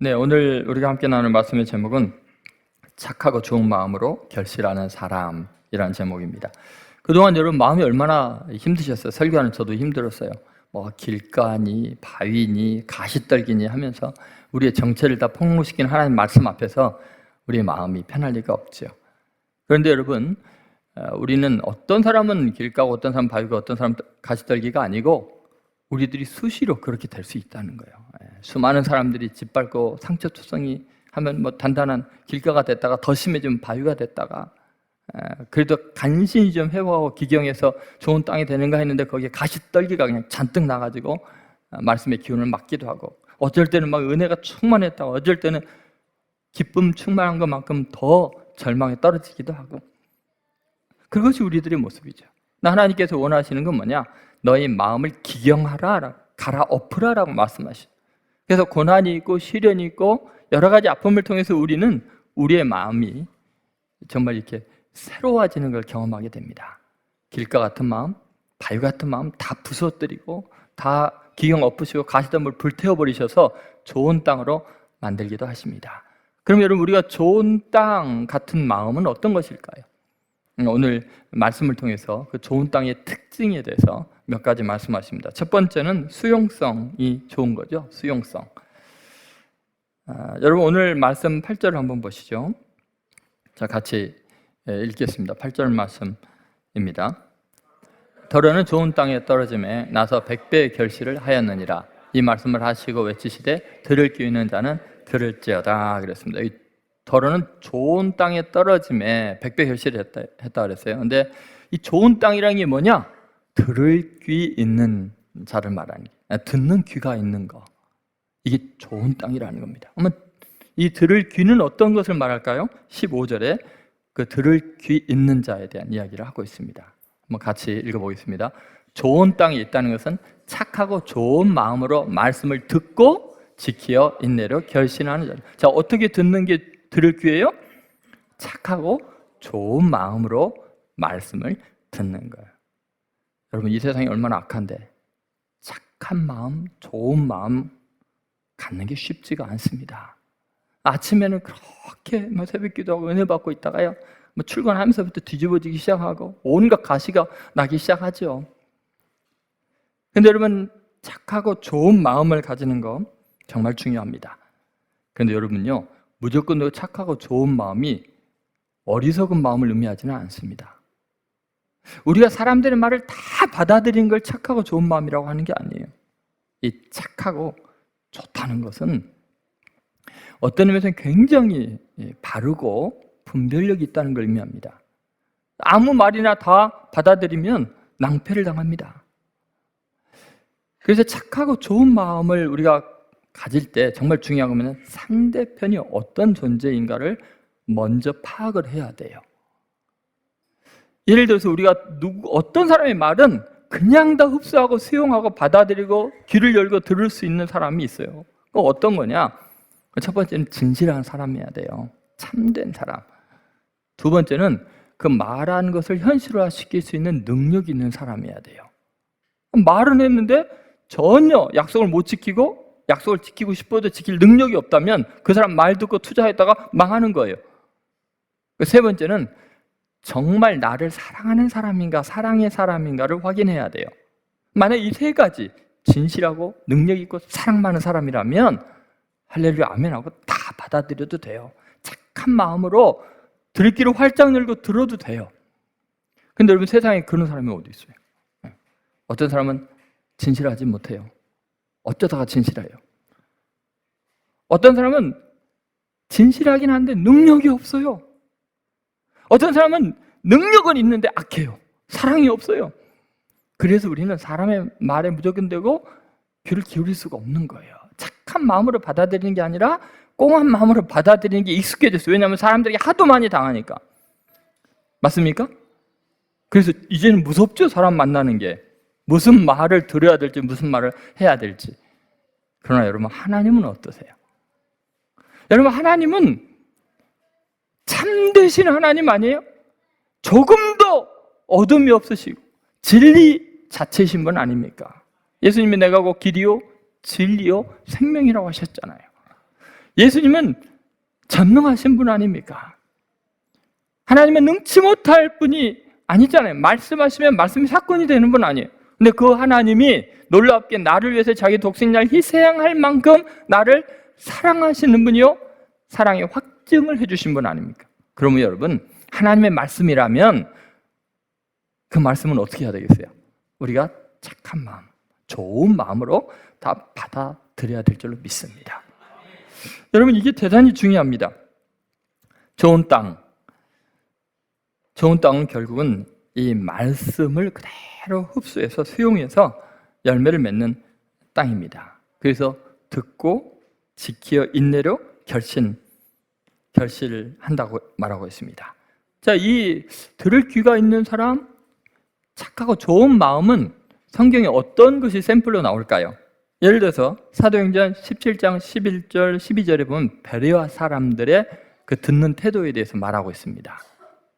네, 오늘 우리가 함께 나눌 말씀의 제목은 착하고 좋은 마음으로 결실하는 사람이라는 제목입니다. 그동안 여러분 마음이 얼마나 힘드셨어요? 설교하는 저도 힘들었어요. 뭐 길가니 바위니 가시떨기니 하면서 우리의 정체를 다 폭로시킨 하나님 말씀 앞에서 우리의 마음이 편할 리가 없죠. 그런데 여러분, 우리는 어떤 사람은 길가고 어떤 사람은 바위고 어떤 사람은 가시떨기가 아니고 우리들이 수시로 그렇게 될 수 있다는 거예요. 수많은 사람들이 짓밟고 상처투성이 하면 뭐 단단한 길가가 됐다가 더 심해지면 바위가 됐다가, 그래도 간신히 좀 회복하고 기경해서 좋은 땅이 되는가 했는데 거기에 가시떨기가 그냥 잔뜩 나가지고 말씀의 기운을 막기도 하고, 어쩔 때는 막 은혜가 충만했다고 어쩔 때는 기쁨 충만한 것만큼 더 절망에 떨어지기도 하고, 그것이 우리들의 모습이죠. 하나님께서 원하시는 건 뭐냐? 너희 마음을 기경하라, 갈아엎으라라고 말씀하시죠. 그래서 고난이 있고 시련이 있고 여러 가지 아픔을 통해서 우리는 우리의 마음이 정말 이렇게 새로워지는 걸 경험하게 됩니다. 길가 같은 마음, 바위 같은 마음 다 부서뜨리고 다 기경 엎으시고 가시덤불 불태워버리셔서 좋은 땅으로 만들기도 하십니다. 그럼 여러분, 우리가 좋은 땅 같은 마음은 어떤 것일까요? 오늘 말씀을 통해서 그 좋은 땅의 특징에 대해서 몇 가지 말씀하십니다. 첫 번째는 수용성이 좋은 거죠. 수용성. 여러분, 오늘 말씀 8절을 한번 보시죠. 자, 같이 읽겠습니다. 8절 말씀입니다. 더러는 좋은 땅에 떨어짐에 나서 100배의 결실을 하였느니라. 이 말씀을 하시고 외치시되 들을 귀 있는 자는 들을지어다 그랬습니다. 이 더러는 좋은 땅에 떨어짐에 100배 결실을 했다 그랬어요. 근데 이 좋은 땅이라는 게 뭐냐? 들을 귀 있는 자를 말하는 게, 듣는 귀가 있는 거, 이게 좋은 땅이라는 겁니다. 그러면 이 들을 귀는 어떤 것을 말할까요? 15절에 그 들을 귀 있는 자에 대한 이야기를 하고 있습니다. 한번 같이 읽어보겠습니다. 좋은 땅에 있다는 것은 착하고 좋은 마음으로 말씀을 듣고 지키어 인내로 결신하는 자. 자, 어떻게 듣는 게 들을 귀예요? 착하고 좋은 마음으로 말씀을 듣는 거예요. 여러분, 이 세상이 얼마나 악한데 착한 마음, 좋은 마음 갖는 게 쉽지가 않습니다. 아침에는 그렇게 새벽기도 하고 은혜 받고 있다가요, 출근하면서부터 뒤집어지기 시작하고 온갖 가시가 나기 시작하죠. 근데 여러분, 착하고 좋은 마음을 가지는 거 정말 중요합니다. 그런데 여러분요, 무조건 착하고 좋은 마음이 어리석은 마음을 의미하지는 않습니다. 우리가 사람들의 말을 다 받아들이는 걸 착하고 좋은 마음이라고 하는 게 아니에요. 이 착하고 좋다는 것은 어떤 의미에서는 굉장히 바르고 분별력이 있다는 걸 의미합니다. 아무 말이나 다 받아들이면 낭패를 당합니다. 그래서 착하고 좋은 마음을 우리가 가질 때 정말 중요한 것은 상대편이 어떤 존재인가를 먼저 파악을 해야 돼요. 예를 들어서 우리가 어떤 사람의 말은 그냥 다 흡수하고 수용하고 받아들이고 귀를 열고 들을 수 있는 사람이 있어요. 어떤 거냐? 첫 번째는 진실한 사람이어야 돼요. 참된 사람. 두 번째는 그 말한 것을 현실화시킬 수 있는 능력이 있는 사람이어야 돼요. 말은 했는데 전혀 약속을 못 지키고 약속을 지키고 싶어도 지킬 능력이 없다면 그 사람 말 듣고 투자했다가 망하는 거예요. 세 번째는 정말 나를 사랑하는 사람인가 사랑의 사람인가를 확인해야 돼요. 만약 이 세 가지, 진실하고 능력 있고 사랑 많은 사람이라면 할렐루야 아멘하고 다 받아들여도 돼요. 착한 마음으로 들을 귀를 활짝 열고 들어도 돼요. 근데 여러분, 세상에 그런 사람이 어디 있어요? 어떤 사람은 진실하지 못해요. 어쩌다가 진실해요. 어떤 사람은 진실하긴 한데 능력이 없어요. 어떤 사람은 능력은 있는데 악해요. 사랑이 없어요. 그래서 우리는 사람의 말에 무조건 되고 귀를 기울일 수가 없는 거예요. 착한 마음으로 받아들이는 게 아니라 꽁한 마음으로 받아들이는 게 익숙해졌어요. 왜냐하면 사람들이 하도 많이 당하니까. 맞습니까? 그래서 이제는 무섭죠, 사람 만나는 게. 무슨 말을 들어야 될지 무슨 말을 해야 될지. 그러나 여러분, 하나님은 어떠세요? 여러분, 하나님은 참되신 하나님 아니에요? 조금도 어둠이 없으시고 진리 자체이신 분 아닙니까? 예수님이 내가 곧 길이요 진리요 생명이라고 하셨잖아요. 예수님은 전능하신 분 아닙니까? 하나님은 능치 못할 분이 아니잖아요. 말씀하시면 말씀이 사건이 되는 분 아니에요. 근데 그 하나님이 놀랍게 나를 위해서 자기 독생자를 희생할 만큼 나를 사랑하시는 분이요, 사랑의 확증을 해주신 분 아닙니까? 그러면 여러분, 하나님의 말씀이라면 그 말씀은 어떻게 해야 되겠어요? 우리가 착한 마음, 좋은 마음으로 다 받아들여야 될 줄로 믿습니다. 여러분, 이게 대단히 중요합니다. 좋은 땅은 결국은 이 말씀을 그대로 흡수해서 수용해서 열매를 맺는 땅입니다. 그래서 듣고 지키어 인내로 결실을 한다고 말하고 있습니다. 자, 이 들을 귀가 있는 사람, 착하고 좋은 마음은 성경에 어떤 것이 샘플로 나올까요? 예를 들어서 사도행전 17장 11절 12절에 보면 베레아 사람들의 그 듣는 태도에 대해서 말하고 있습니다.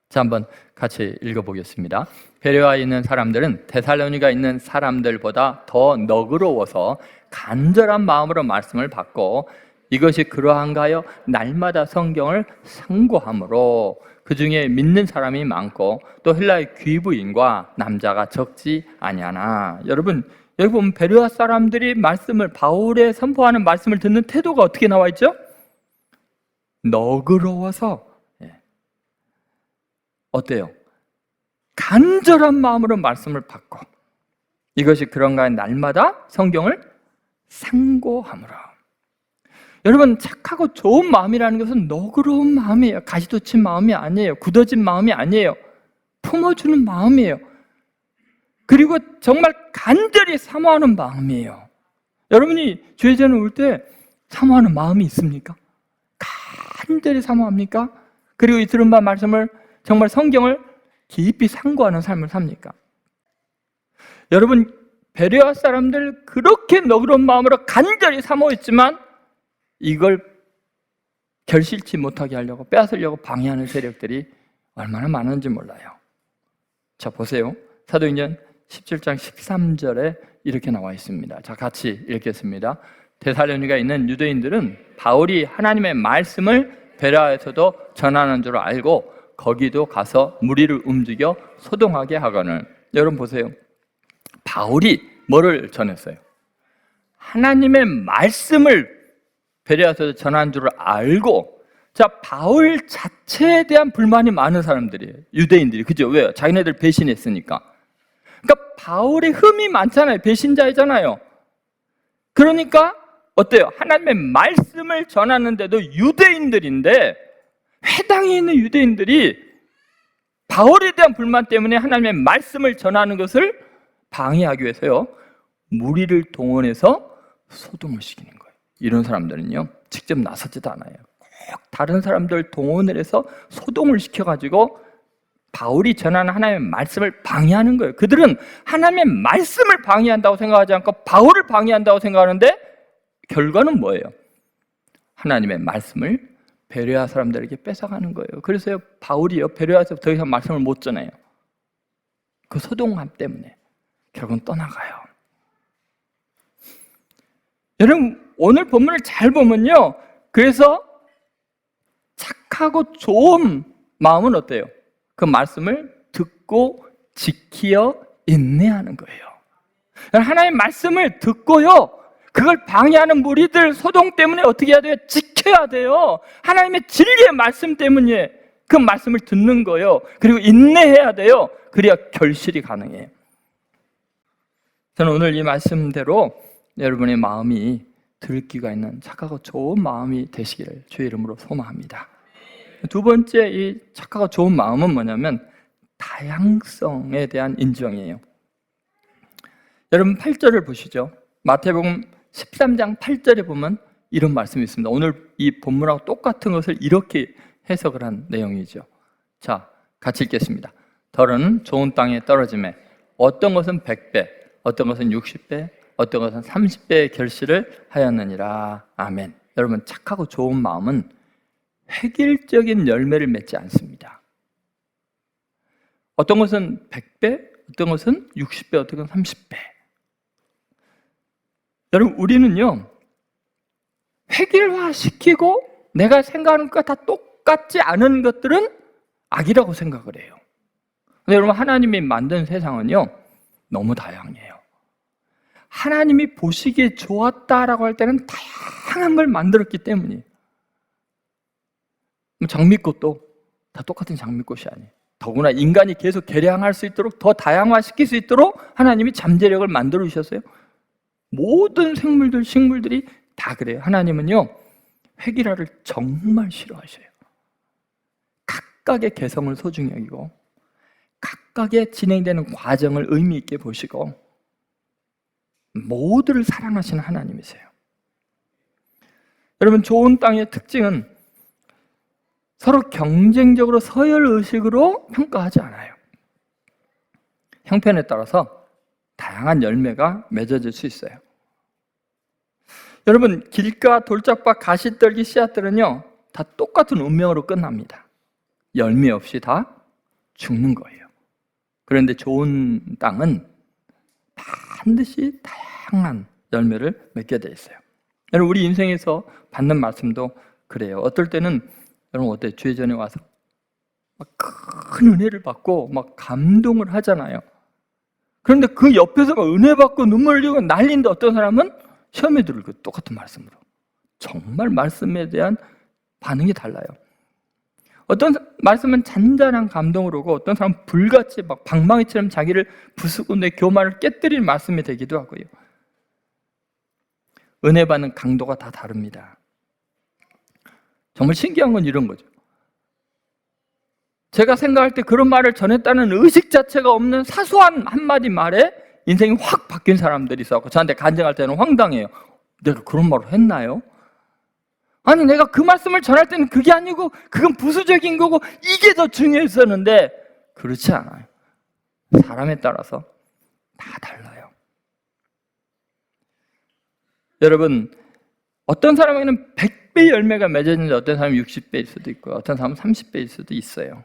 자, 한번 같이 읽어보겠습니다. 베레아에 있는 사람들은 데살로니가 있는 사람들보다 더 너그러워서 간절한 마음으로 말씀을 받고, 이것이 그러한가요? 날마다 성경을 상고함으로 그 중에 믿는 사람이 많고 또 헬라의 귀부인과 남자가 적지 아니하나. 여러분, 여기 보면 베레아 사람들이 말씀을, 바울의 선포하는 말씀을 듣는 태도가 어떻게 나와 있죠? 너그러워서, 어때요? 간절한 마음으로 말씀을 받고, 이것이 그런가 날마다 성경을 상고함으로. 여러분, 착하고 좋은 마음이라는 것은 너그러운 마음이에요. 가시돋친 마음이 아니에요. 굳어진 마음이 아니에요. 품어주는 마음이에요. 그리고 정말 간절히 사모하는 마음이에요. 여러분이 주의 전에 올 때 사모하는 마음이 있습니까? 간절히 사모합니까? 그리고 이 들은 바 말씀을, 정말 성경을 깊이 상고하는 삶을 삽니까? 여러분, 베레아 사람들 그렇게 너그러운 마음으로 간절히 사모했지만 이걸 결실치 못하게 하려고, 빼앗으려고 방해하는 세력들이 얼마나 많은지 몰라요. 자, 보세요. 사도행전 17장 13절에 이렇게 나와 있습니다. 자, 같이 읽겠습니다. 데살로니가 있는 유대인들은 바울이 하나님의 말씀을 베레아에서도 전하는 줄 알고 거기도 가서 무리를 움직여 소동하게 하거늘. 여러분 보세요. 바울이 뭐를 전했어요? 하나님의 말씀을 베레아에서 전한 줄 알고. 자, 바울 자체에 대한 불만이 많은 사람들이에요. 유대인들이. 그죠? 왜요? 자기네들 배신했으니까. 그러니까 바울의 흠이 많잖아요. 배신자이잖아요. 그러니까 어때요? 하나님의 말씀을 전하는데도 유대인들인데, 회당에 있는 유대인들이 바울에 대한 불만 때문에 하나님의 말씀을 전하는 것을 방해하기 위해서요, 무리를 동원해서 소동을 시키는 거예요. 이런 사람들은요, 직접 나서지도 않아요. 꼭 다른 사람들 동원을 해서 소동을 시켜가지고 바울이 전하는 하나님의 말씀을 방해하는 거예요. 그들은 하나님의 말씀을 방해한다고 생각하지 않고 바울을 방해한다고 생각하는데, 결과는 뭐예요? 하나님의 말씀을 베레아 사람들에게 뺏어가는 거예요. 그래서 바울이요, 베레아에서 더 이상 말씀을 못 전해요. 그 소동함 때문에 결국은 떠나가요. 여러분, 오늘 본문을 잘 보면요, 그래서 착하고 좋은 마음은 어때요? 그 말씀을 듣고 지키어 인내하는 거예요. 하나님의 말씀을 듣고요, 그걸 방해하는 무리들 소동 때문에 어떻게 해야 돼요? 지켜야 돼요. 하나님의 진리의 말씀 때문에 그 말씀을 듣는 거예요. 그리고 인내해야 돼요. 그래야 결실이 가능해요. 저는 오늘 이 말씀대로 여러분의 마음이 들을 귀가 있는 착하고 좋은 마음이 되시기를 주의 이름으로 소망합니다. 두 번째, 이 착하고 좋은 마음은 뭐냐면 다양성에 대한 인정이에요. 여러분 8절을 보시죠. 마태복음 13장 8절에 보면 이런 말씀이 있습니다. 오늘 이 본문하고 똑같은 것을 이렇게 해석을 한 내용이죠. 자, 같이 읽겠습니다. 덜은 좋은 땅에 떨어지매 어떤 것은 100배, 어떤 것은 60배, 어떤 것은 30배의 결실을 하였느니라. 아멘. 여러분, 착하고 좋은 마음은 획일적인 열매를 맺지 않습니다. 어떤 것은 100배, 어떤 것은 60배, 어떤 것은 30배. 여러분, 우리는요, 획일화시키고 내가 생각하는 것과 다 똑같지 않은 것들은 악이라고 생각을 해요. 근데 여러분, 하나님이 만든 세상은요, 너무 다양해요. 하나님이 보시기에 좋았다라고 할 때는 다양한 걸 만들었기 때문이에요. 장미꽃도 다 똑같은 장미꽃이 아니에요. 더구나 인간이 계속 개량할 수 있도록, 더 다양화시킬 수 있도록 하나님이 잠재력을 만들어 주셨어요. 모든 생물들, 식물들이 다 그래요. 하나님은요, 획일화를 정말 싫어하셔요. 각각의 개성을 소중히 여기고 각각의 진행되는 과정을 의미 있게 보시고 모두를 사랑하시는 하나님이세요. 여러분, 좋은 땅의 특징은 서로 경쟁적으로 서열의식으로 평가하지 않아요. 형편에 따라서 다양한 열매가 맺어질 수 있어요. 여러분, 길가, 돌짝밭, 가시떨기, 씨앗들은요, 다 똑같은 운명으로 끝납니다. 열매 없이 다 죽는 거예요. 그런데 좋은 땅은 반드시 다양한 열매를 맺게 돼 있어요. 여러분, 우리 인생에서 받는 말씀도 그래요. 어떨 때는 여러분 어때요? 주의 전에 와서 막 큰 은혜를 받고 막 감동을 하잖아요. 그런데 그 옆에서 막 은혜 받고 눈물 흘리고 난리인데 어떤 사람은 시험에 들고 똑같은 말씀으로 정말 말씀에 대한 반응이 달라요. 어떤 말씀은 잔잔한 감동으로 오고 어떤 사람은 불같이 막 방망이처럼 자기를 부수고 내 교만을 깨뜨리는 말씀이 되기도 하고요. 은혜 받는 강도가 다 다릅니다. 정말 신기한 건 이런 거죠. 제가 생각할 때 그런 말을 전했다는 의식 자체가 없는 사소한 한마디 말에 인생이 확 바뀐 사람들이 있었고 저한테 간증할 때는 황당해요. 내가 그런 말을 했나요? 아니, 내가 그 말씀을 전할 때는 그게 아니고 그건 부수적인 거고 이게 더 중요했었는데 그렇지 않아요. 사람에 따라서 다 달라요. 여러분, 어떤 사람에게는 100배 열매가 맺어지는데 어떤 사람은 60배일 수도 있고 어떤 사람은 30배일 수도 있어요.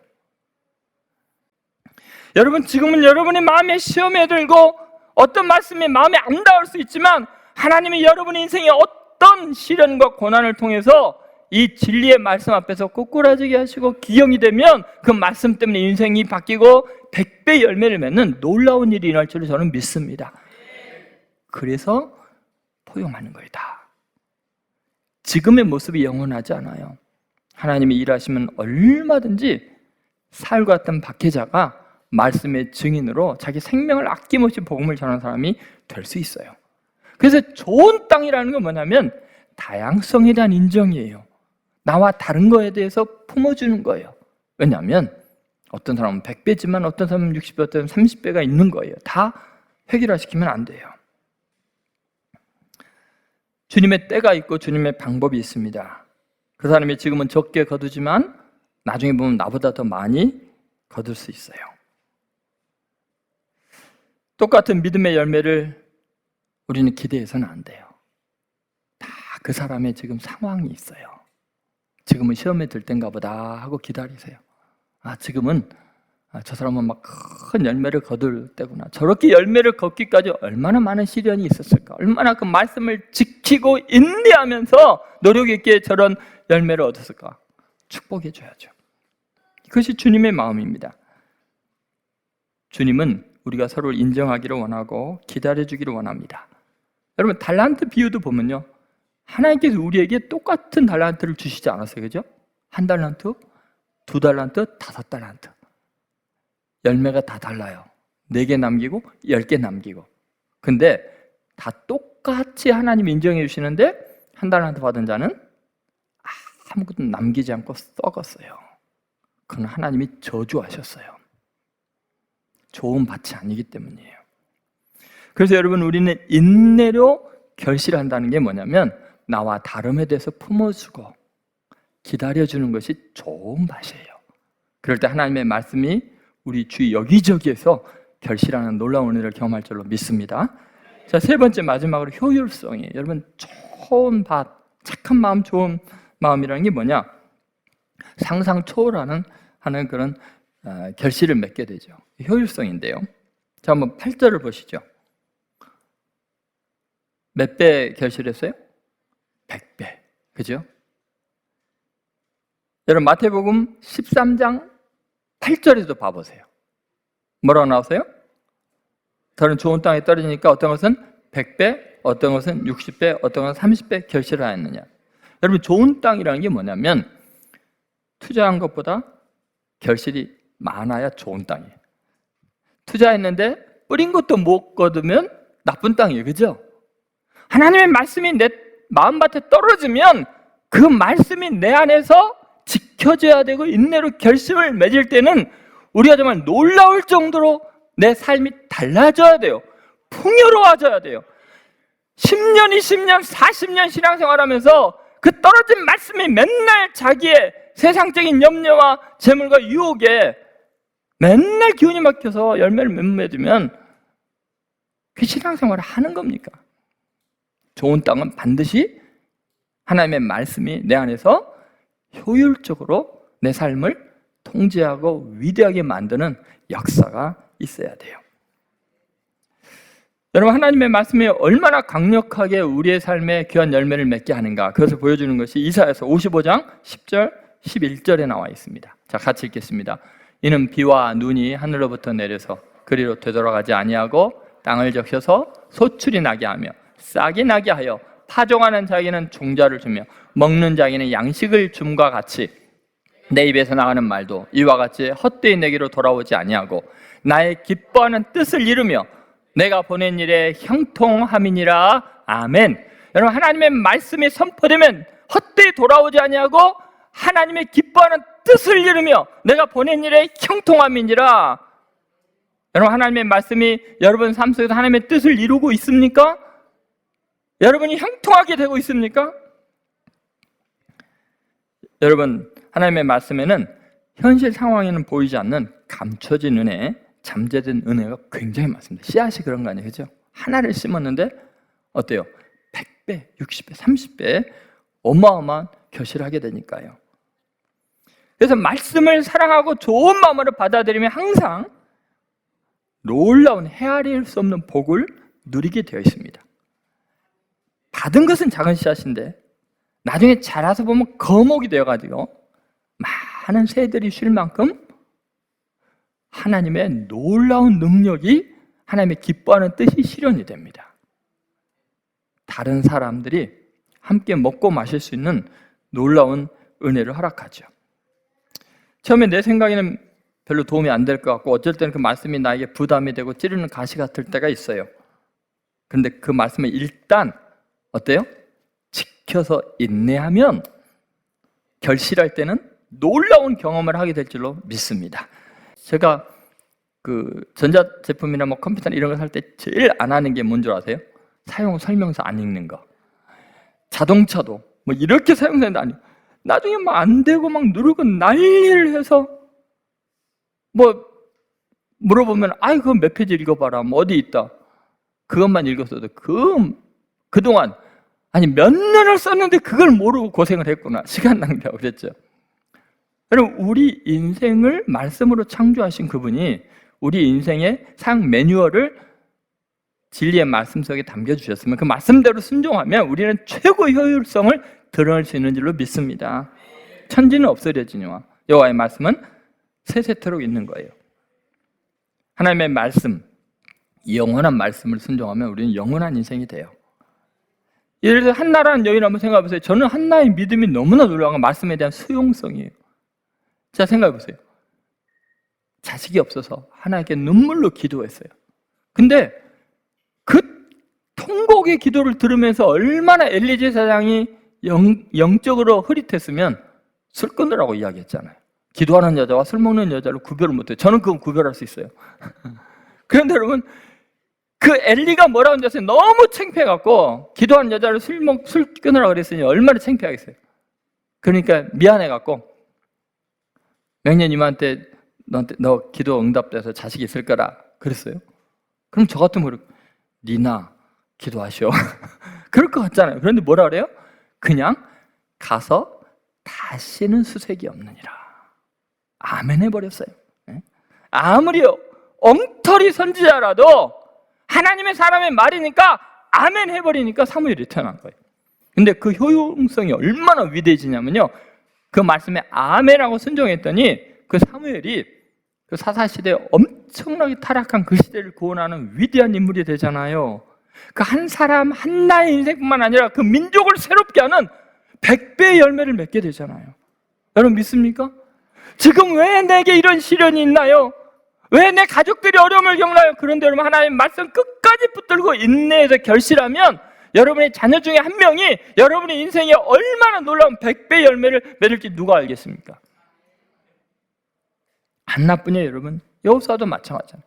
여러분, 지금은 여러분의 마음에 시험에 들고 어떤 말씀이 마음에 안 닿을 수 있지만 하나님이 여러분의 인생에 어떤 시련과 고난을 통해서 이 진리의 말씀 앞에서 꼬꾸라지게 하시고 기경이 되면 그 말씀 때문에 인생이 바뀌고 100배 열매를 맺는 놀라운 일이 일어날 줄을 저는 믿습니다. 그래서 포용하는 거이다. 지금의 모습이 영원하지 않아요. 하나님이 일하시면 얼마든지 사울 같은 박해자가 말씀의 증인으로 자기 생명을 아낌없이 복음을 전하는 사람이 될 수 있어요. 그래서 좋은 땅이라는 건 뭐냐면 다양성에 대한 인정이에요. 나와 다른 거에 대해서 품어주는 거예요. 왜냐하면 어떤 사람은 100배지만 어떤 사람은 60배, 어떤 사람은 30배가 있는 거예요. 다 획일화시키면 안 돼요. 주님의 때가 있고 주님의 방법이 있습니다. 그 사람이 지금은 적게 거두지만 나중에 보면 나보다 더 많이 거둘 수 있어요. 똑같은 믿음의 열매를 우리는 기대해서는 안 돼요. 다 그 사람의 지금 상황이 있어요. 지금은 시험에 들 땐가 보다 하고 기다리세요. 지금은 저 사람은 막 큰 열매를 거둘 때구나. 저렇게 열매를 걷기까지 얼마나 많은 시련이 있었을까. 얼마나 그 말씀을 지키고 인내하면서 노력 있게 저런 열매를 얻었을까. 축복해 줘야죠. 그것이 주님의 마음입니다. 주님은 우리가 서로를 인정하기를 원하고 기다려주기를 원합니다. 여러분, 달란트 비유도 보면요, 하나님께서 우리에게 똑같은 달란트를 주시지 않았어요. 그죠? 1달란트, 2달란트, 5달란트. 열매가 다 달라요. 4개 남기고 10개 남기고. 근데 다 똑같이 하나님 인정해 주시는데 1달란트 받은 자는 아무것도 남기지 않고 썩었어요. 그건 하나님이 저주하셨어요. 좋은 밭이 아니기 때문이에요. 그래서 여러분, 우리는 인내로 결실한다는 게 뭐냐면 나와 다름에 대해서 품어주고 기다려주는 것이 좋은 밭이에요. 그럴 때 하나님의 말씀이 우리 주위 여기저기에서 결실하는 놀라운 은혜를 경험할 줄로 믿습니다. 자, 세 번째, 마지막으로 효율성이에요. 여러분, 좋은 밭, 착한 마음, 좋은 마음이라는 게 뭐냐? 상상 초월하는 그런 결실을 맺게 되죠. 효율성인데요. 자, 한번 8절을 보시죠. 몇 배 결실했어요? 100배. 그죠? 여러분 마태복음 13장 8절에도 봐보세요. 뭐라고 나오세요? 더러는 좋은 땅에 떨어지니까 어떤 것은 100배, 어떤 것은 60배, 어떤 것은 30배 결실을 하였느냐. 여러분 좋은 땅이라는 게 뭐냐면 투자한 것보다 결실이 많아야 좋은 땅이에요. 투자했는데 뿌린 것도 못 거두면 나쁜 땅이에요. 그죠? 하나님의 말씀이 내 마음밭에 떨어지면 그 말씀이 내 안에서 지켜져야 되고 인내로 결심을 맺을 때는 우리가 정말 놀라울 정도로 내 삶이 달라져야 돼요. 풍요로워져야 돼요. 10년, 20년, 40년 신앙생활하면서 그 떨어진 말씀이 맨날 자기의 세상적인 염려와 재물과 유혹에 맨날 기운이 막혀서 열매를 못 맺으면 그 신앙생활을 하는 겁니까? 좋은 땅은 반드시 하나님의 말씀이 내 안에서 효율적으로 내 삶을 통제하고 위대하게 만드는 역사가 있어야 돼요. 여러분 하나님의 말씀이 얼마나 강력하게 우리의 삶에 귀한 열매를 맺게 하는가 그것을 보여주는 것이 이사야서 55장 10절 11절에 나와 있습니다. 자, 같이 읽겠습니다. 이는 비와 눈이 하늘로부터 내려서 그리로 되돌아가지 아니하고 땅을 적셔서 소출이 나게 하며 싹이 나게 하여 파종하는 자에게는 종자를 주며 먹는 자에게는 양식을 줌과 같이 내 입에서 나가는 말도 이와 같이 헛되이 내게로 돌아오지 아니하고 나의 기뻐하는 뜻을 이루며 내가 보낸 일에 형통함이니라. 아멘. 여러분 하나님의 말씀이 선포되면 헛되이 돌아오지 아니하고 하나님의 기뻐하는 뜻을 이루며 내가 보낸 일에 형통함이니라. 여러분 하나님의 말씀이 여러분 삶 속에서 하나님의 뜻을 이루고 있습니까? 여러분이 형통하게 되고 있습니까? 여러분 하나님의 말씀에는 현실 상황에는 보이지 않는 감춰진 은혜, 잠재된 은혜가 굉장히 많습니다. 씨앗이 그런 거 아니에요, 그죠? 하나를 심었는데 어때요? 100배, 60배, 30배 어마어마한 결실하게 되니까요. 그래서 말씀을 사랑하고 좋은 마음으로 받아들이면 항상 놀라운 헤아릴 수 없는 복을 누리게 되어 있습니다. 받은 것은 작은 씨앗인데 나중에 자라서 보면 거목이 되어가지고 많은 새들이 쉴 만큼 하나님의 놀라운 능력이 하나님의 기뻐하는 뜻이 실현이 됩니다. 다른 사람들이 함께 먹고 마실 수 있는 놀라운 은혜를 허락하죠. 처음에 내 생각에는 별로 도움이 안 될 것 같고 어쩔 때는 그 말씀이 나에게 부담이 되고 찌르는 가시 같을 때가 있어요. 그런데 그 말씀을 일단 어때요? 지켜서 인내하면 결실할 때는 놀라운 경험을 하게 될 줄로 믿습니다. 제가 그 전자제품이나 뭐 컴퓨터나 이런 거 살 때 제일 안 하는 게 뭔 줄 아세요? 사용 설명서 안 읽는 거. 자동차도 뭐 이렇게 사용되는데 아니 나중에 막 안 되고 막 누르고 난리를 해서 뭐 물어보면 아이 그건 몇 페이지 읽어봐라 뭐 어디 있다 그것만 읽었어도 그동안 아니 몇 년을 썼는데 그걸 모르고 고생을 했구나 시간 낭비하고 그랬죠. 여러분 우리 인생을 말씀으로 창조하신 그분이 우리 인생의 사용 매뉴얼을 진리의 말씀 속에 담겨주셨으면 그 말씀대로 순종하면 우리는 최고 효율성을 드러낼 수 있는 줄로 믿습니다. 천지는 없어져지니와 여호와의 말씀은 세세토록 있는 거예요. 하나님의 말씀, 영원한 말씀을 순종하면 우리는 영원한 인생이 돼요. 예를 들어 한나라는 여인 한번 생각해 보세요. 저는 한나의 믿음이 너무나 놀라운 건 말씀에 대한 수용성이에요. 자 생각해 보세요. 자식이 없어서 하나님께 눈물로 기도했어요. 근데 그 통곡의 기도를 들으면서 얼마나 엘리제 사장이 영적으로 흐릿했으면 술 끊으라고 이야기했잖아요. 기도하는 여자와 술 먹는 여자를 구별을 못해요. 저는 그건 구별할 수 있어요. 그런데 여러분 그 엘리가 뭐라고 했어요? 너무 창피해갖고 기도하는 여자를 술 끊으라고 그랬으니 얼마나 창피하겠어요. 그러니까 미안해갖고 명년님한테 너 기도 응답돼서 자식이 있을 거라 그랬어요. 그럼 저 같으면 니나 기도하시오. 그럴 것 같잖아요. 그런데 뭐라 그래요? 그냥 가서 다시는 수색이 없느니라. 아멘 해버렸어요. 아무리 엉터리 선지자라도 하나님의 사람의 말이니까 아멘 해버리니까 사무엘이 태어난 거예요. 근데 그 효용성이 얼마나 위대해지냐면요, 그 말씀에 아멘하고 순종했더니 그 사무엘이 그 사사시대에 엄청나게 타락한 그 시대를 구원하는 위대한 인물이 되잖아요. 그 한 사람 한나의 인생뿐만 아니라 그 민족을 새롭게 하는 100배의 열매를 맺게 되잖아요. 여러분 믿습니까? 지금 왜 내게 이런 시련이 있나요? 왜 내 가족들이 어려움을 겪나요? 그런데 여러분, 하나님 말씀 끝까지 붙들고 인내해서 결실하면 여러분의 자녀 중에 한 명이 여러분의 인생에 얼마나 놀라운 100배의 열매를 맺을지 누가 알겠습니까? 한나뿐이에요. 여러분, 여호수아도 마찬가지잖아요.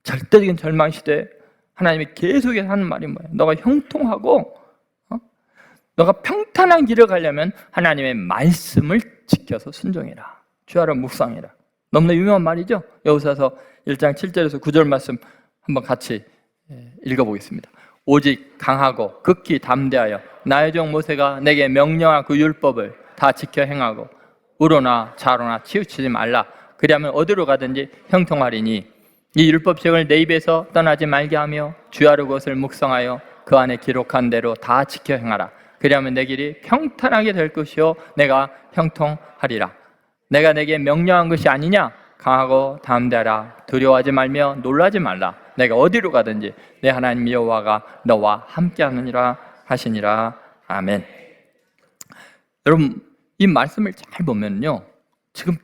절대적인 절망 시대에 하나님이 계속해서 하는 말이 뭐예요? 너가 형통하고 너가 평탄한 길을 가려면 하나님의 말씀을 지켜서 순종해라, 주야로 묵상해라. 너무나 유명한 말이죠. 여호수아서 1장 7절에서 9절 말씀 한번 같이 읽어보겠습니다. 오직 강하고 극히 담대하여 나의 종 모세가 내게 명령한 그 율법을 다 지켜 행하고 우로나 좌로나 치우치지 말라. 그리하면 어디로 가든지 형통하리니 이 율법책을 내 입에서 떠나지 말게 하며 주야로 그것을 묵상하여 그 안에 기록한 대로 다 지켜 행하라. 그리하면 내 길이 평탄하게 될 것이요 내가 형통하리라. 내가 내게 명령한 것이 아니냐? 강하고 담대하라. 두려워하지 말며 놀라지 말라. 내가 어디로 가든지 내 하나님 여호와가 너와 함께하느니라 하시니라. 아멘. 여러분, 이 말씀을 잘 보면요, 지금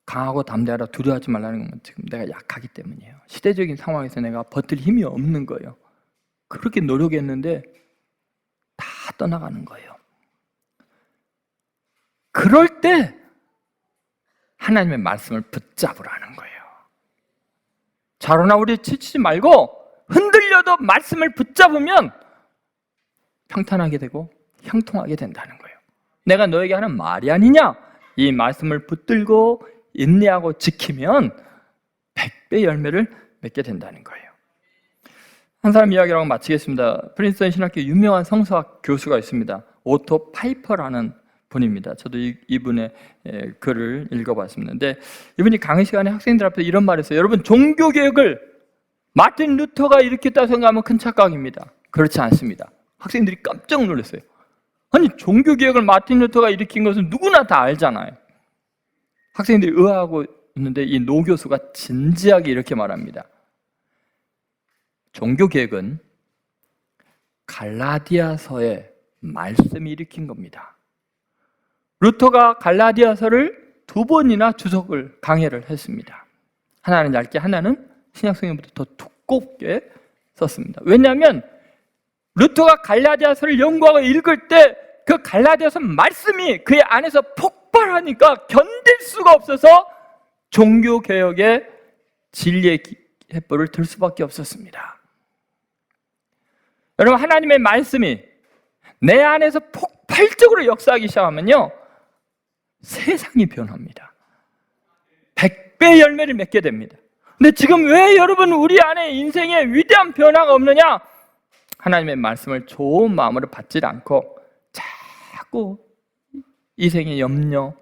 강하고 담대하라, 두려워하지 말라는 건 지금 내가 약하기 때문이에요. 시대적인 상황에서 내가 버틸 힘이 없는 거예요. 그렇게 노력했는데 다 떠나가는 거예요. 그럴 때 하나님의 말씀을 붙잡으라는 거예요. 좌로나 우리 치치지 말고 흔들려도 말씀을 붙잡으면 평탄하게 되고 형통하게 된다는 거예요. 내가 너에게 하는 말이 아니냐? 이 말씀을 붙들고 인내하고 지키면 100배 열매를 맺게 된다는 거예요. 한 사람 이야기라고 마치겠습니다. 프린스턴 신학교 유명한 성서학 교수가 있습니다. 오토 파이퍼라는 분입니다. 저도 이분의 글을 읽어봤습니다. 근데 이분이 강의 시간에 학생들 앞에서 이런 말을 했어요. 여러분, 종교개혁을 마틴 루터가 일으켰다고 생각하면 큰 착각입니다. 그렇지 않습니다. 학생들이 깜짝 놀랐어요. 아니, 종교개혁을 마틴 루터가 일으킨 것은 누구나 다 알잖아요. 학생들이 의아하고 있는데 이 노 교수가 진지하게 이렇게 말합니다. 종교개혁은 갈라디아서의 말씀이 일으킨 겁니다. 루터가 갈라디아서를 2번이나 주석을 강해를 했습니다. 하나는 얇게, 하나는 신약성경보다 더 두껍게 썼습니다. 왜냐하면 루터가 갈라디아서를 연구하고 읽을 때 그 갈라디아서 말씀이 그의 안에서 폭발하니까 견딜 수가 없어서 종교개혁의 진리의 횃불을 들 수밖에 없었습니다. 여러분, 하나님의 말씀이 내 안에서 폭발적으로 역사하기 시작하면요, 세상이 변합니다. 100배 열매를 맺게 됩니다. 근데 지금 왜 여러분 우리 안에 인생에 위대한 변화가 없느냐? 하나님의 말씀을 좋은 마음으로 받지 않고 자꾸 이생의 염려,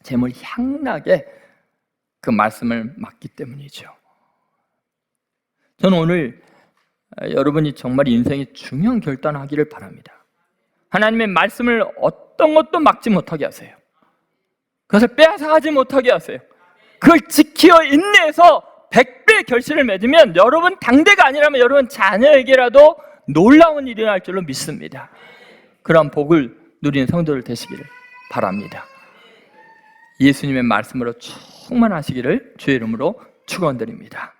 재물 향락에 그 말씀을 맡기 때문이죠. 저는 오늘 여러분이 정말 인생의 중요한 결단을 하기를 바랍니다. 하나님의 말씀을 어떤 것도 막지 못하게 하세요. 그것을 빼앗아가지 못하게 하세요. 그걸 지켜 인내해서 100배 결실을 맺으면 여러분 당대가 아니라면 여러분 자녀에게라도 놀라운 일이 날 줄로 믿습니다. 그런 복을 누리는 성도들 되시기를 바랍니다. 예수님의 말씀으로 충만하시기를 주의 이름으로 축원드립니다.